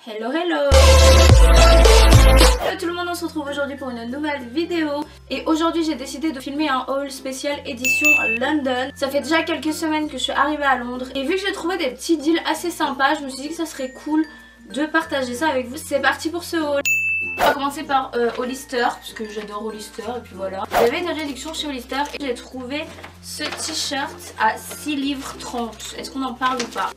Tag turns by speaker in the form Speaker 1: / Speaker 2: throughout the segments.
Speaker 1: Hello hello. Hello tout le monde, on se retrouve aujourd'hui pour une nouvelle vidéo. Et aujourd'hui j'ai décidé de filmer un haul spécial édition London. Ça fait déjà quelques semaines que je suis arrivée à Londres. Et vu que j'ai trouvé des petits deals assez sympas, je me suis dit que ça serait cool de partager ça avec vous. C'est parti pour ce haul. On va commencer par Hollister, parce que j'adore Hollister et puis voilà. Il y avait des réductions chez Hollister et j'ai trouvé ce t-shirt à 6 livres 30. Est-ce qu'on en parle ou pas?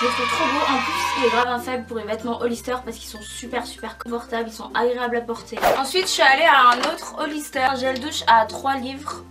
Speaker 1: Je le trouve trop beau. En plus il est grave un faible pour les vêtements Hollister parce qu'ils sont super confortables, ils sont agréables à porter. Ensuite je suis allée à un autre Hollister, gel douche à 3 livres.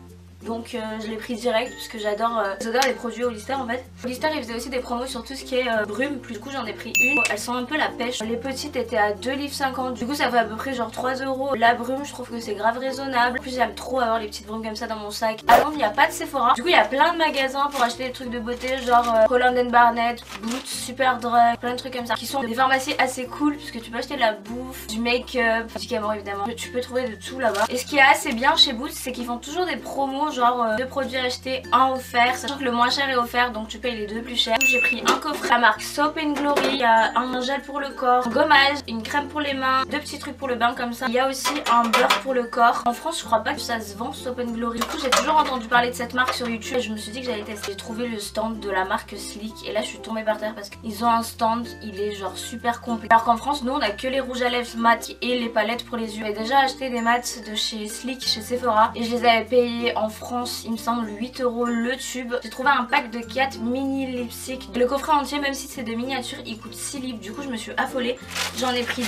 Speaker 1: Donc je l'ai pris direct parce que j'adore les produits Hollister en fait. Hollister ils faisaient aussi des promos sur tout ce qui est brume. Du coup j'en ai pris une. Elles sont un peu la pêche. Les petites étaient à 2,50 livres. Du coup ça fait à peu près genre 3 €. La brume je trouve que c'est grave raisonnable. En plus j'aime trop avoir les petites brumes comme ça dans mon sac. À Londres il n'y a pas de Sephora. Du coup il y a plein de magasins pour acheter des trucs de beauté genre Holland & Barnett, Boots, Superdrug, plein de trucs comme ça. Qui sont des pharmacies assez cool puisque tu peux acheter de la bouffe, du make-up, du Camor évidemment. Tu peux trouver de tout là-bas. Et ce qui est assez bien chez Boots c'est qu'ils font toujours des promos genre 2 produits achetés, 1 offert, sachant que le moins cher est offert donc tu payes les 2 plus chers. J'ai pris un coffret, la marque Soap & Glory, il y a un gel pour le corps, un gommage, une crème pour les mains, 2 petits trucs pour le bain comme ça. Il y a aussi un beurre pour le corps. En France je crois pas que ça se vend Soap & Glory. Du coup j'ai toujours entendu parler de cette marque sur YouTube et je me suis dit que j'allais tester. J'ai trouvé le stand de la marque Sleek et là je suis tombée par terre parce qu'ils ont un stand, il est genre super complet. Alors qu'en France nous on a que les rouges à lèvres mat et les palettes pour les yeux. J'ai déjà acheté des mats de chez Sleek, chez Sephora et je les avais payés en France il me semble 8 € le tube. J'ai trouvé un pack de 4 mini lipsticks. Le coffret entier même si c'est de miniature il coûte 6 livres. Du coup je me suis affolée. J'en ai pris 2.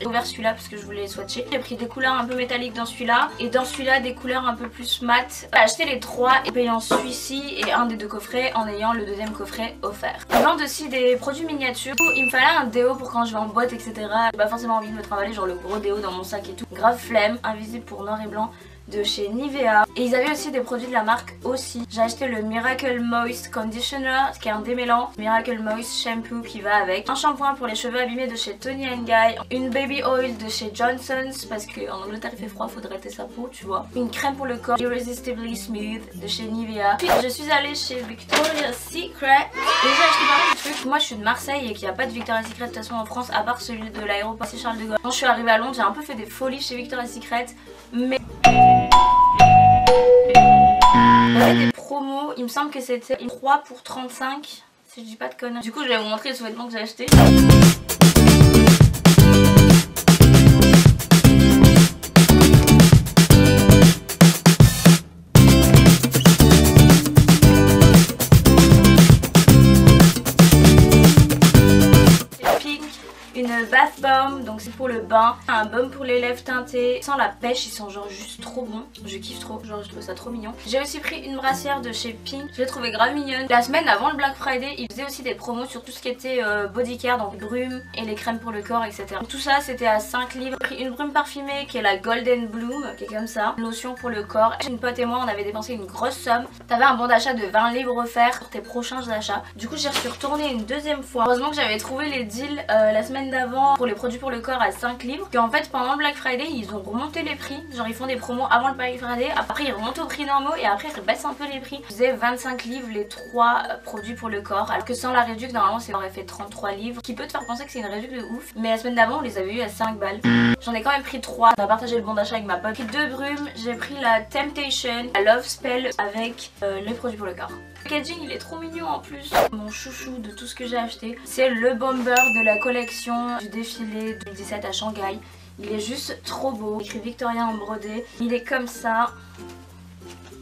Speaker 1: J'ai ouvert celui-là parce que je voulais les swatcher. J'ai pris des couleurs un peu métalliques dans celui-là et dans celui-là des couleurs un peu plus mat. J'ai acheté les 3 et payant celui-ci et un des 2 coffrets en ayant le deuxième coffret offert. Ils vendent aussi des produits miniatures. Du coup, il me fallait un déo pour quand je vais en boîte etc. J'ai pas forcément envie de me trimballer genre le gros déo dans mon sac et tout. Grave flemme. Invisible pour noir et blanc de chez Nivea. Et ils avaient aussi des produits de la marque aussi. J'ai acheté le Miracle Moist Conditioner qui est un démêlant, Miracle Moist Shampoo qui va avec, un shampoing pour les cheveux abîmés de chez Toni & Guy, une Baby Oil de chez Johnson's parce qu'en Angleterre il fait froid, faudrait tester sa peau tu vois, une crème pour le corps Irresistibly Smooth de chez Nivea. Puis je suis allée chez Victoria's Secret et j'ai acheté pas mal de trucs. Moi je suis de Marseille et qu'il n'y a pas de Victoria's Secret de toute façon en France à part celui de l'aéroport Charles de Gaulle. Quand je suis arrivée à Londres j'ai un peu fait des folies chez Victoria's Secret mais il y avait des promos, il me semble que c'était 3 pour 35 si je dis pas de conneries. Du coup je vais vous montrer les sous-vêtements que j'ai achetés. Une bath bomb, donc c'est pour le bain, un baume pour les lèvres teintées, sans la pêche, ils sont genre juste trop bons, je kiffe trop, genre je trouve ça trop mignon. J'ai aussi pris une brassière de chez Pink, je l'ai trouvée grave mignonne. La semaine avant le Black Friday, ils faisaient aussi des promos sur tout ce qui était body care, donc brume et les crèmes pour le corps etc. Donc, tout ça c'était à 5 livres. J'ai pris une brume parfumée qui est la Golden Bloom, qui est comme ça, une lotion pour le corps. Une pote et moi on avait dépensé une grosse somme, t'avais un bon d'achat de 20 livres offert pour tes prochains achats. Du coup j'y suis retournée une deuxième fois. Heureusement que j'avais trouvé les deals la semaine d'avant pour les produits pour le corps à 5 livres. Et en fait pendant le Black Friday ils ont remonté les prix. Genre ils font des promos avant le Black Friday, après ils remontent aux prix normaux et après ils baissent un peu les prix. Ils faisaient 25 livres les 3 produits pour le corps. Alors que sans la réduction normalement ça aurait fait 33 livres. Qui peut te faire penser que c'est une réduction de ouf. Mais la semaine d'avant on les avait eu à 5 balles. J'en ai quand même pris 3. On a partagé le bon d'achat avec ma pote. J'ai pris 2 brumes. J'ai pris la Temptation, la Love Spell avec les produits pour le corps. Le packaging il est trop mignon en plus. Mon chouchou de tout ce que j'ai acheté c'est le bomber de la collection du défilé 2017 à Shanghai. Il est juste trop beau, écrit Victoria en brodé. Il est comme ça.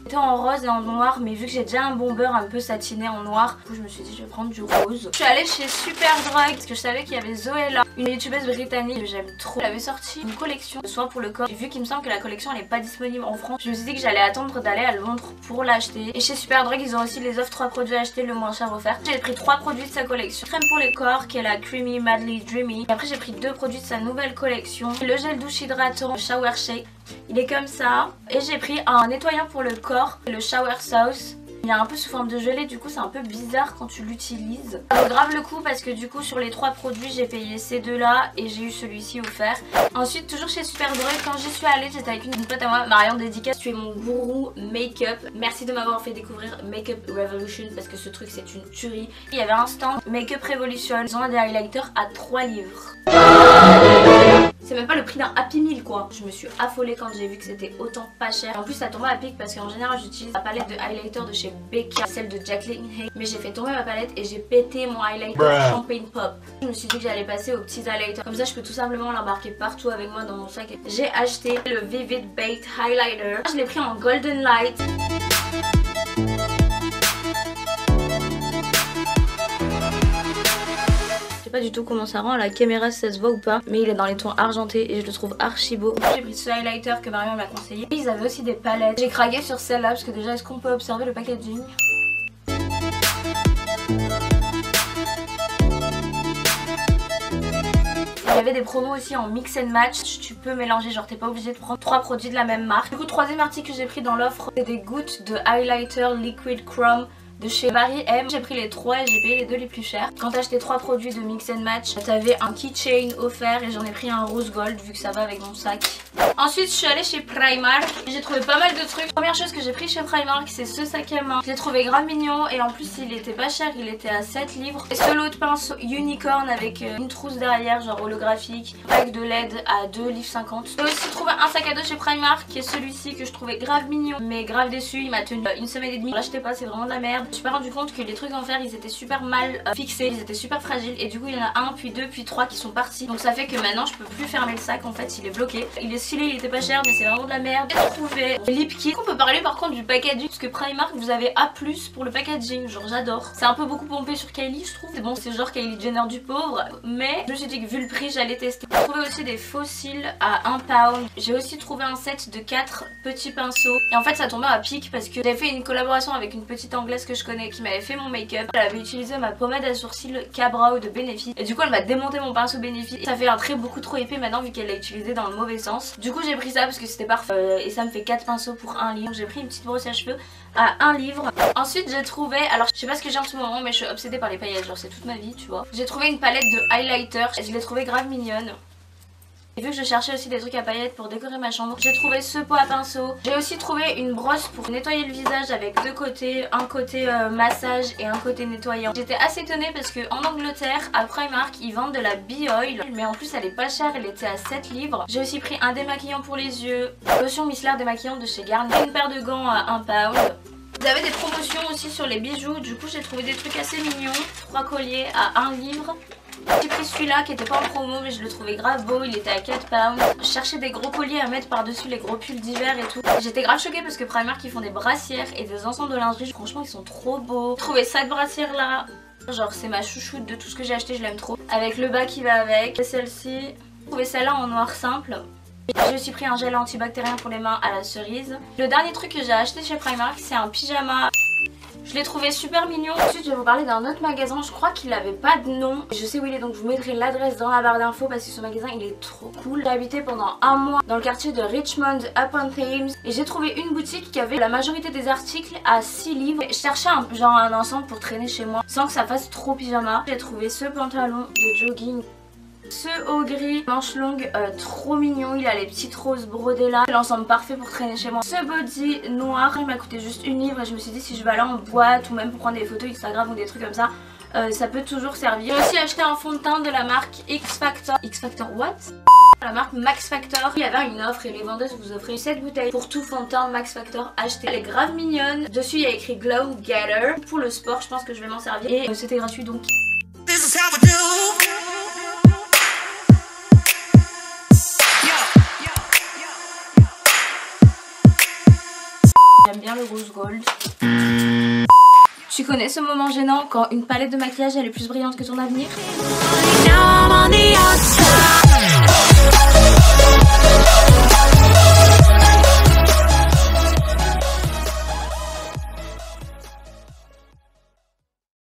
Speaker 1: C'était en rose et en noir mais vu que j'ai déjà un bomber un peu satiné en noir, du coup je me suis dit je vais prendre du rose. Je suis allée chez Superdrug parce que je savais qu'il y avait Zoella, une youtubeuse britannique que j'aime trop. Elle avait sorti une collection de soins pour le corps et vu qu'il me semble que la collection elle est pas disponible en France, je me suis dit que j'allais attendre d'aller à Londres pour l'acheter. Et chez Superdrug ils ont aussi les offres 3 produits achetés le moins cher offert. J'ai pris 3 produits de sa collection. Crème pour les corps qui est la Creamy Madly Dreamy. Et après j'ai pris 2 produits de sa nouvelle collection. Le gel douche hydratant, le Shower Shake. Il est comme ça. Et j'ai pris un nettoyant pour le corps, le Shower Sauce. Il est un peu sous forme de gelée, du coup c'est un peu bizarre quand tu l'utilises. Ça vaut grave le coup parce que du coup sur les 3 produits j'ai payé ces 2 là et j'ai eu celui-ci offert. Ensuite toujours chez Superdrug, quand j'y suis allée j'étais avec une pote à moi, Marion dédicace, tu es mon gourou make-up. Merci de m'avoir fait découvrir Make-up Revolution parce que ce truc c'est une tuerie. Il y avait un stand Make-up Revolution, ils ont des highlighters à 3 livres. C'est même pas le prix d'un Happy Meal quoi. Je me suis affolée quand j'ai vu que c'était autant pas cher. En plus ça tombait à pic parce qu'en général j'utilise la palette de highlighter de chez Becca, celle de Jaclyn Hill. Mais j'ai fait tomber ma palette et j'ai pété mon highlighter Champagne Pop. Je me suis dit que j'allais passer aux petits highlighters. Comme ça je peux tout simplement l'embarquer partout avec moi dans mon sac. J'ai acheté le Vivid Baked Highlighter. Je l'ai pris en Golden Light. Je sais pas du tout comment ça rend à la caméra si ça se voit ou pas, mais il est dans les tons argentés et je le trouve archi beau. J'ai pris ce highlighter que Marion m'a conseillé. Et ils avaient aussi des palettes. J'ai craqué sur celle-là parce que déjà est-ce qu'on peut observer le packaging? Il y avait des promos aussi en mix and match, tu peux mélanger, genre t'es pas obligé de prendre 3 produits de la même marque. Du coup, troisième article que j'ai pris dans l'offre, c'est des gouttes de highlighter liquid chrome de chez Marie M. J'ai pris les 3 et j'ai payé les 2 les plus chers. Quand t'as acheté 3 produits de mix and match, t'avais un keychain offert et j'en ai pris un rose gold vu que ça va avec mon sac. Ensuite je suis allée chez Primark, j'ai trouvé pas mal de trucs. Première chose que j'ai pris chez Primark c'est ce sac à main. Je l'ai trouvé grave mignon et en plus il était pas cher, il était à 7 livres. Et ce lot de pinceau unicorn avec une trousse derrière genre holographique, pack de LED à 2,50 livres. J'ai aussi trouvé un sac à dos chez Primark qui est celui-ci que je trouvais grave mignon mais grave déçu, il m'a tenu une semaine et demie. L'achetez pas, c'est vraiment de la merde. Je me suis pas rendu compte que les trucs en fer ils étaient super mal fixés, ils étaient super fragiles et du coup il y en a un, puis 2, puis 3 qui sont partis. Donc ça fait que maintenant je peux plus fermer le sac, en fait il est bloqué. Il est stylé, il était pas cher mais c'est vraiment de la merde. J'ai trouvé Lip Kit. On peut parler par contre du packaging parce que Primark vous avez A+ pour le packaging, genre j'adore. C'est un peu beaucoup pompé sur Kylie je trouve. Bon c'est genre Kylie Jenner du pauvre mais je me suis dit que vu le prix j'allais tester. J'ai trouvé aussi des fossiles à 1 pound. J'ai aussi trouvé un set de 4 petits pinceaux et en fait ça tombait à pic parce que j'avais fait une collaboration avec une petite anglaise que je connais qui m'avait fait mon make-up. Elle avait utilisé ma pommade à sourcils K-Brow de Benefit et du coup elle m'a démonté mon pinceau Benefit. Ça fait un trait beaucoup trop épais maintenant vu qu'elle l'a utilisé dans le mauvais sens. Du coup j'ai pris ça parce que c'était parfait et ça me fait 4 pinceaux pour 1 livre. J'ai pris une petite brosse à cheveux à 1 livre. Ensuite j'ai trouvé, alors je sais pas ce que j'ai en ce moment mais je suis obsédée par les paillettes, genre c'est toute ma vie tu vois. J'ai trouvé une palette de highlighter et je l'ai trouvée grave mignonne. Et vu que je cherchais aussi des trucs à paillettes pour décorer ma chambre, j'ai trouvé ce pot à pinceau. J'ai aussi trouvé une brosse pour nettoyer le visage avec 2 côtés, un côté massage et un côté nettoyant. J'étais assez étonnée parce que en Angleterre, à Primark, ils vendent de la Bee-Oil, mais en plus elle est pas chère, elle était à 7 livres. J'ai aussi pris un démaquillant pour les yeux, lotion micellaire démaquillante de chez Garnier, une paire de gants à 1 pound. Vous avez des promotions aussi sur les bijoux, du coup j'ai trouvé des trucs assez mignons, 3 colliers à 1 livre. J'ai pris celui-là qui était pas en promo mais je le trouvais grave beau, il était à 4 pounds. Je cherchais des gros colliers à mettre par dessus les gros pulls d'hiver et tout. J'étais grave choquée parce que Primark ils font des brassières et des ensembles de lingerie, franchement ils sont trop beaux. J'ai trouvé cette brassière là, genre c'est ma chouchoute de tout ce que j'ai acheté, je l'aime trop. Avec le bas qui va avec, et celle-ci. J'ai trouvé celle-là en noir simple. J'ai aussi pris un gel antibactérien pour les mains à la cerise. Le dernier truc que j'ai acheté chez Primark c'est un pyjama. Je l'ai trouvé super mignon. Ensuite je vais vous parler d'un autre magasin, je crois qu'il n'avait pas de nom. Je sais où il est donc je vous mettrai l'adresse dans la barre d'infos parce que ce magasin il est trop cool. J'ai habité pendant 1 mois dans le quartier de Richmond upon Thames et j'ai trouvé une boutique qui avait la majorité des articles à 6 livres. Je cherchais un ensemble pour traîner chez moi sans que ça fasse trop pyjama. J'ai trouvé ce pantalon de jogging. Ce haut gris, manche longue, trop mignon, il a les petites roses brodées là, c'est l'ensemble parfait pour traîner chez moi. Ce body noir, il m'a coûté juste 1 livre et je me suis dit si je vais aller en boîte ou même pour prendre des photos Instagram ou des trucs comme ça, ça peut toujours servir. J'ai aussi acheté un fond de teint de la marque X Factor. X Factor what? La marque Max Factor. Il y avait une offre et les vendeuses vous offraient 7 bouteilles pour tout fond de teint Max Factor acheté. Elle est grave mignonne. Dessus il y a écrit Glow Getter. Pour le sport je pense que je vais m'en servir et c'était gratuit donc. J'aime bien le rose gold. Tu connais ce moment gênant quand une palette de maquillage elle est plus brillante que ton avenir?